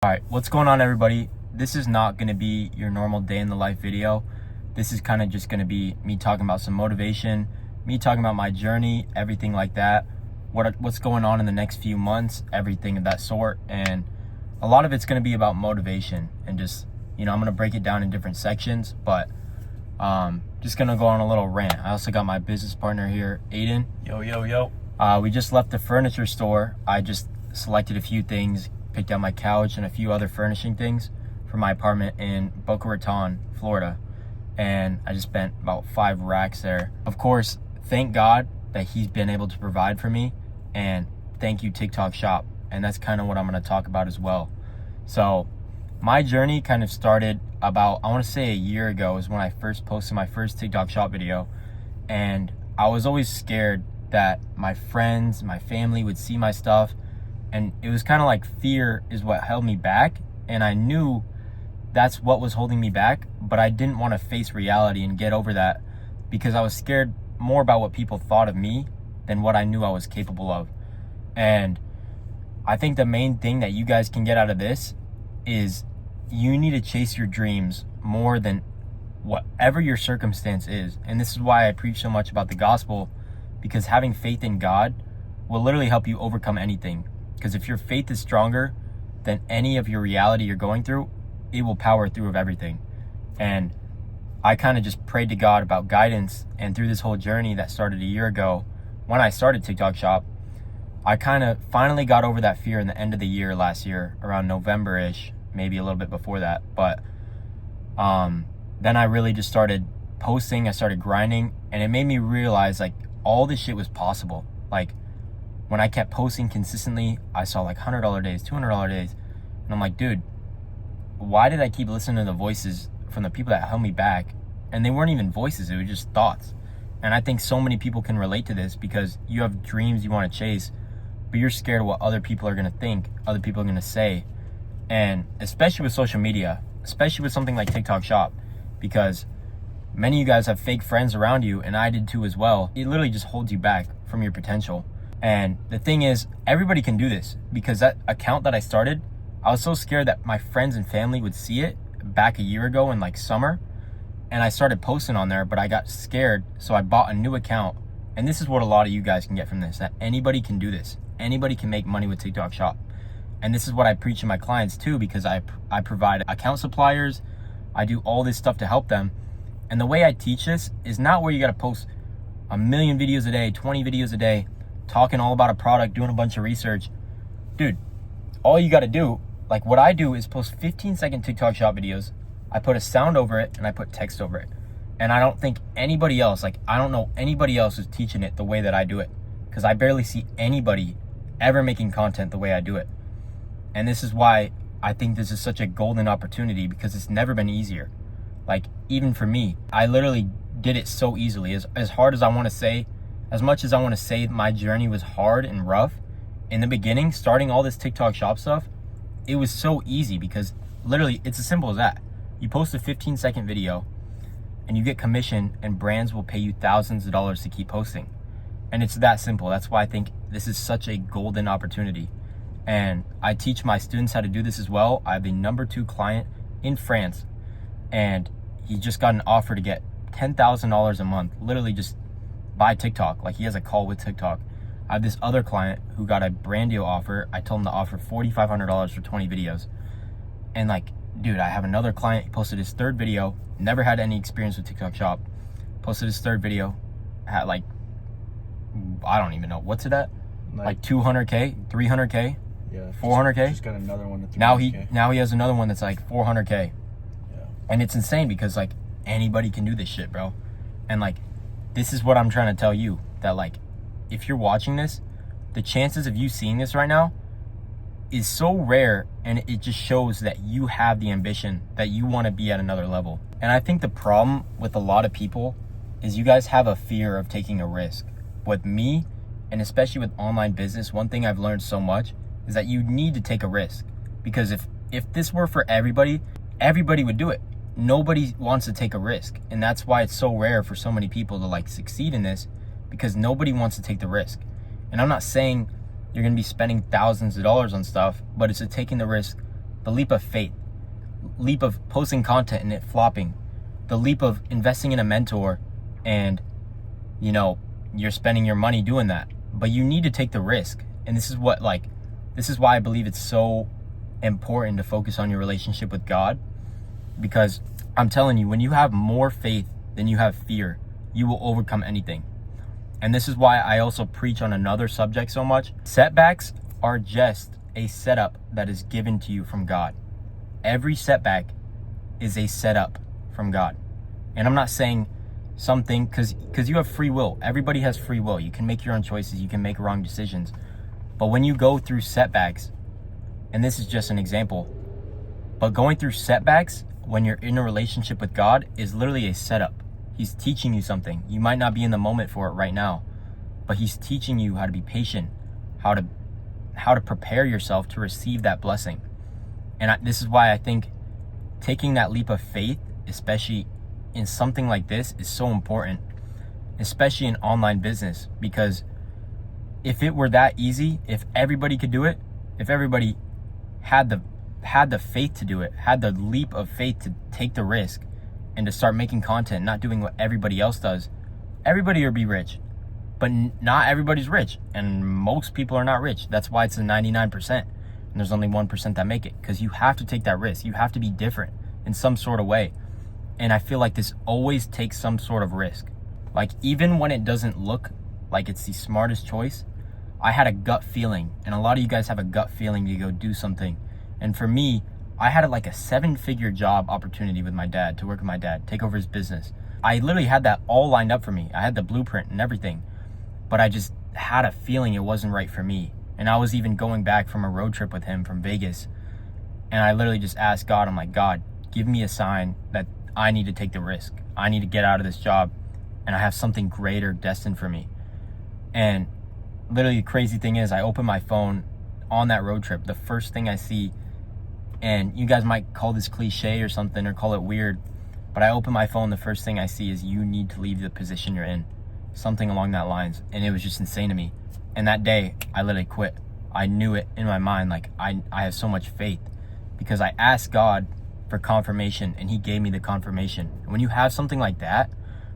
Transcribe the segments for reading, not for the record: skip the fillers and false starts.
All right, what's going on, everybody? This is not going to be your normal day in the life video. This is kind of just going to be me talking about some motivation, me talking about my journey, everything like that, what's going on in the next few months, everything of that sort. And a lot of it's going to be about motivation and just, I'm going to break it down in different sections, but just going to go on a little rant. I also got my business partner here, Aiden. Yo. We just left the furniture store. I just selected a few things, picked out my couch and a few other furnishing things for my apartment in Boca Raton, Florida. And I just spent about 5 racks there. Of course, thank God that he's been able to provide for me, and thank you, TikTok Shop. And that's kind of what I'm going to talk about as well. So my journey kind of started about, I want to say a year ago is when I first posted my first TikTok Shop video. And I was always scared that my friends, my family would see my stuff. And it was kind of like fear is what held me back. And I knew that's what was holding me back, but I didn't want to face reality and get over that because I was scared more about what people thought of me than what I knew I was capable of. And I think the main thing that you guys can get out of this is you need to chase your dreams more than whatever your circumstance is. And this is why I preach so much about the gospel, because having faith in God will literally help you overcome anything. Because if your faith is stronger than any of your reality you're going through, it will power through of everything. And I kind of just prayed to God about guidance. And through this whole journey that started a year ago, when I started TikTok Shop, I kind of finally got over that fear in the end of the year last year, around November-ish, maybe a little bit before that. But then I really just started posting, I started grinding, and it made me realize like all this shit was possible. Like, when I kept posting consistently, I saw like $100 days, $200 days. And I'm like, dude, why did I keep listening to the voices from the people that held me back? And they weren't even voices, it was just thoughts. And I think so many people can relate to this because you have dreams you want to chase, but you're scared of what other people are going to think, other people are going to say. And especially with social media, especially with something like TikTok Shop, because many of you guys have fake friends around you, and I did too as well. It literally just holds you back from your potential. And the thing is, everybody can do this, because that account that I started, I was so scared that my friends and family would see it back a year ago in like summer. And I started posting on there, but I got scared. So I bought a new account. And this is what a lot of you guys can get from this, that anybody can do this. Anybody can make money with TikTok Shop. And this is what I preach to my clients too, because I provide account suppliers. I do all this stuff to help them. And the way I teach this is not where you got to post a million videos a day, 20 videos a day, talking all about a product, doing a bunch of research. Dude, all you got to do, like what I do is post 15-second TikTok Shop videos. I put a sound over it and I put text over it. And I don't think anybody else, I don't know anybody else who's teaching it the way that I do it, because I barely see anybody ever making content the way I do it. And this is why I think this is such a golden opportunity, because it's never been easier. Like, even for me, I literally did it so easily. As hard as I want to say, as much as I want to say my journey was hard and rough, in the beginning, starting all this TikTok Shop stuff, it was so easy because literally it's as simple as that. You post a 15-second video and you get commission, and brands will pay you thousands of dollars to keep posting. And it's that simple. That's why I think this is such a golden opportunity. And I teach my students how to do this as well. I have the #2 client in France, and he just got an offer to get $10,000 a month, literally just by TikTok. Like, he has a call with TikTok. I have this other client who got a brand deal offer. I told him to offer $4,500 for 20 videos. And like, dude, I have another client. He posted his 3rd video, never had any experience with TikTok Shop. Posted his 3rd video, had like, I don't even know, what's it at? Like 200K, 300K, yeah, 400K. Just got another one at 300K. Now he has another one that's like 400K. Yeah. And it's insane because like anybody can do this shit, bro. And like, this is what I'm trying to tell you, that like, if you're watching this, the chances of you seeing this right now is so rare, and it just shows that you have the ambition, that you want to be at another level. And I think the problem with a lot of people is you guys have a fear of taking a risk. With me, and especially with online business, one thing I've learned so much is that you need to take a risk. Because if this were for everybody, everybody would do it. Nobody wants to take a risk. And that's why it's so rare for so many people to like succeed in this, because nobody wants to take the risk. And I'm not saying you're going to be spending thousands of dollars on stuff, but it's taking the risk the leap of faith, leap of posting content and it flopping, the leap of investing in a mentor and, you know, you're spending your money doing that. But you need to take the risk. And this is why I believe it's so important to focus on your relationship with God. Because I'm telling you, when you have more faith than you have fear, you will overcome anything. And this is why I also preach on another subject so much. Setbacks are just a setup that is given to you from God. Every setback is a setup from God. And I'm not saying something because you have free will. Everybody has free will. You can make your own choices. You can make wrong decisions. But when you go through setbacks, and this is just an example, but going through setbacks when you're in a relationship with God is literally a setup. He's teaching you something. You might not be in the moment for it right now, but he's teaching you how to be patient, how to prepare yourself to receive that blessing. And this is why I think taking that leap of faith, especially in something like this, is so important, especially in online business. Because if it were that easy, if everybody could do it, if everybody had the faith to do it, had the leap of faith to take the risk and to start making content, not doing what everybody else does, everybody would be rich. But not everybody's rich, and most people are not rich. That's why it's the 99%, and there's only 1% that make it, because you have to take that risk. You have to be different in some sort of way. And I feel like this always takes some sort of risk. Like, even when it doesn't look like it's the smartest choice, I had a gut feeling, and a lot of you guys have a gut feeling to go do something. And for me, I had like a 7-figure job opportunity with my dad, to work with my dad, take over his business. I literally had that all lined up for me. I had the blueprint and everything, but I just had a feeling it wasn't right for me. And I was even going back from a road trip with him from Vegas, and I literally just asked God, I'm like, God, give me a sign that I need to take the risk. I need to get out of this job, and I have something greater destined for me. And literally the crazy thing is, I open my phone on that road trip, the first thing I see, and you guys might call this cliche or something or call it weird, but I open my phone, the first thing I see is, you need to leave the position you're in. Something along that lines. And it was just insane to me. And that day, I literally quit. I knew it in my mind. Like, I have so much faith because I asked God for confirmation and he gave me the confirmation. And when you have something like that,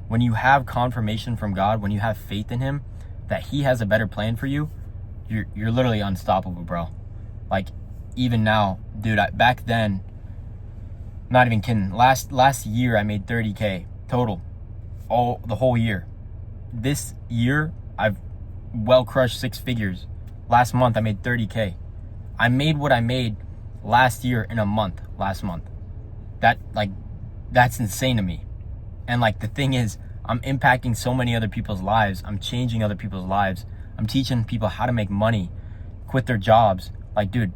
when you have confirmation from God, when you have faith in him that he has a better plan for you, you're literally unstoppable, bro. Like, even now, dude, back then, not even kidding, last year I made 30K total, the whole year. This year I've well crushed 6 figures. Last month I made 30K. I made what I made last year in a month, last month. That's insane to me. And like, the thing is, I'm impacting so many other people's lives. I'm changing other people's lives. I'm teaching people how to make money, quit their jobs. Like, dude,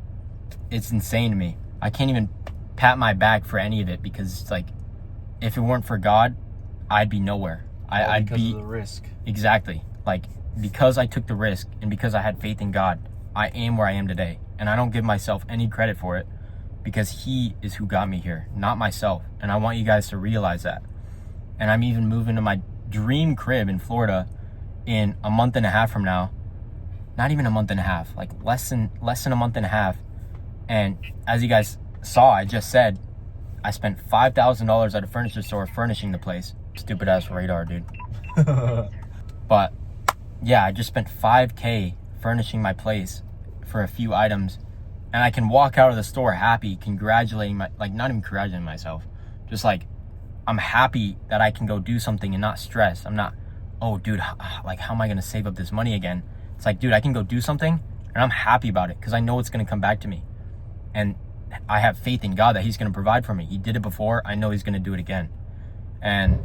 it's insane to me. I can't even pat my back for any of it, because it's like, if it weren't for God, I'd be nowhere. I'd be of the risk. Exactly. Like, because I took the risk and because I had faith in God, I am where I am today. And I don't give myself any credit for it, because he is who got me here, not myself. And I want you guys to realize that. And I'm even moving to my dream crib in Florida in a month and a half from now. Not even a month and a half, like less than a month and a half. And as you guys saw, I just said, I spent $5,000 at a furniture store furnishing the place. Stupid ass radar, dude. But yeah, I just spent $5K furnishing my place for a few items, and I can walk out of the store happy, congratulating not even congratulating myself, just like, I'm happy that I can go do something and not stress. I'm not, oh dude, like, how am I gonna save up this money again? It's like, dude, I can go do something and I'm happy about it because I know it's gonna come back to me. And I have faith in God that he's gonna provide for me. He did it before, I know he's gonna do it again. And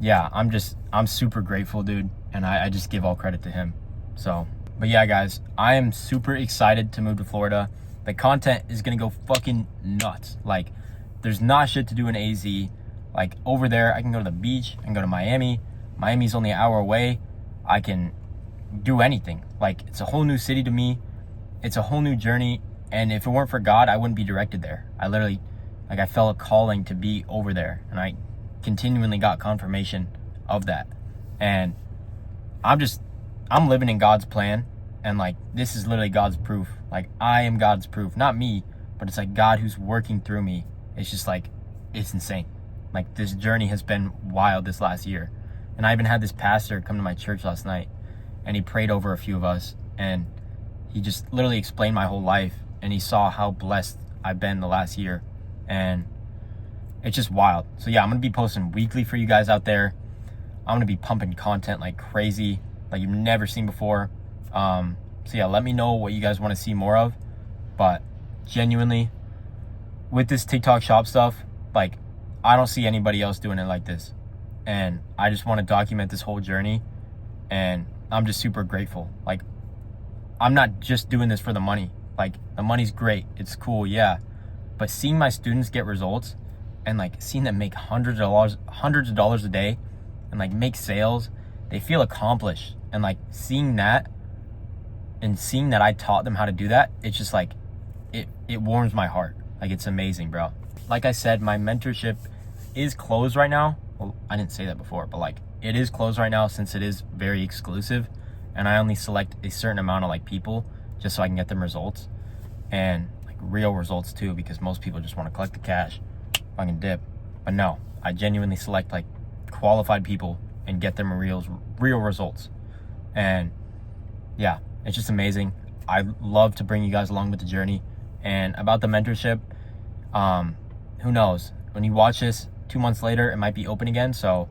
yeah, I'm super grateful, dude. And I just give all credit to him. So, but yeah, guys, I am super excited to move to Florida. The content is gonna go fucking nuts. Like, there's not shit to do in AZ. Like, over there, I can go to the beach, I can go to Miami. Miami's only an hour away. I can do anything. Like, it's a whole new city to me. It's a whole new journey. And if it weren't for God, I wouldn't be directed there. I literally, like, I felt a calling to be over there. And I continually got confirmation of that. And I'm living in God's plan. And like, this is literally God's proof. Like, I am God's proof. Not me, but it's like God who's working through me. It's just like, it's insane. Like, this journey has been wild this last year. And I even had this pastor come to my church last night, and he prayed over a few of us, and he just literally explained my whole life, and he saw how blessed I've been the last year, and it's just wild. So yeah, I'm gonna be posting weekly for you guys out there. I'm gonna be pumping content like crazy, like you've never seen before. So yeah, let me know what you guys want to see more of. But genuinely, with this TikTok shop stuff, like, I don't see anybody else doing it like this, and I just want to document this whole journey, and I'm just super grateful. Like, I'm not just doing this for the money. Like, the money's great, it's cool, yeah, but seeing my students get results and like seeing them make hundreds of dollars a day and like make sales, they feel accomplished. And like seeing that and seeing that I taught them how to do that, it's just like, it warms my heart. Like, it's amazing, bro. Like I said, my mentorship is closed right now. Well, I didn't say that before, but like, it is closed right now since it is very exclusive, and I only select a certain amount of like people just so I can get them results, and like real results too, because most people just want to collect the cash, fucking dip. But no, I genuinely select like qualified people and get them real results. And yeah, it's just amazing. I love to bring you guys along with the journey. And about the mentorship, who knows, when you watch this 2 months later, it might be open again. So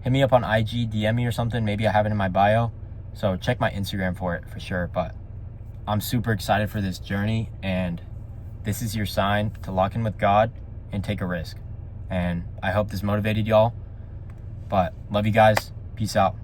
hit me up on IG, DM me or something. Maybe I have it in my bio, so check my Instagram for it for sure. But I'm super excited for this journey, and this is your sign to lock in with God and take a risk. And I hope this motivated y'all. But love you guys. Peace out.